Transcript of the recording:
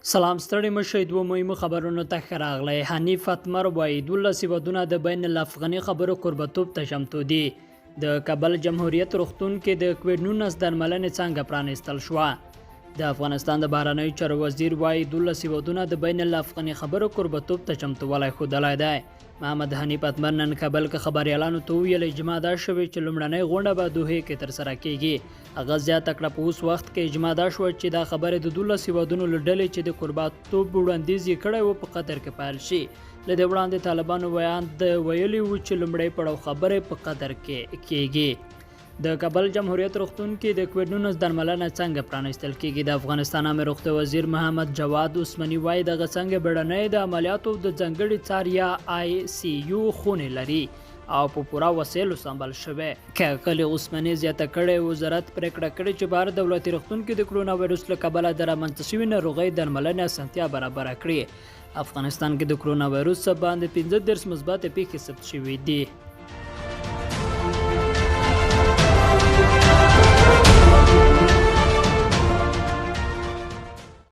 سلام ستړي مشئ دوه مهمو خبرونو ته ښه راغلی. حنیف اتمر وایي 12 هیوادونه د بین الافغاني خبرو کوربهتوب ته چمتو دي. د کابل جمهوریت روغتون کې د کووډ 19 درملنې څانګه پرانیستل شوه. د افغانستان د بهرنیو چارو وزیر وایي 12 هیوادونه د بین الافغاني خبرو کوربهتوب ته چمتووالی ښودلی دی. محمد حنیف اتمر نن کابل کې خبریالانو ته وویل اجماع دا شوې چې لومړنۍ غونډه به دوحې کې ترسره کیږي. هغه زیاته کړه په اوس وخت کې اجماع دا شوه چې دا خبرې د 12 هیوادونو له ډلې چې د کوربهتوب وړاندیز یې کړی و په قطر کې پیل شي. له دې وړاندې طالبانو ویلي و چې لومړی پړاو خبرې په قطر کې کیږي. د کابل جمهوریت روغتون کې د کووډ 19 درملنه څنګه پرانیستل کیږي. د افغانستان عامه روغتیا وزیر محمد جواد عثماني وایي دغه څنګه بیړنۍ د عملیاتو د ځانګړي څار یا ICU خونې لري او په پوره وسایلو سمبال شوی. ښاغلي عثماني زیاته کړې وزارت پریکړه کړې چې بهر دولتي روغتون کې د کرونا وایرس له کبله د رامنځته شوې ناروغۍ درملنې اسانتیا برابره کړي. افغانستان کې د کرونا وایرس باندې 15 مثبت پیښې ثبت شوې دي.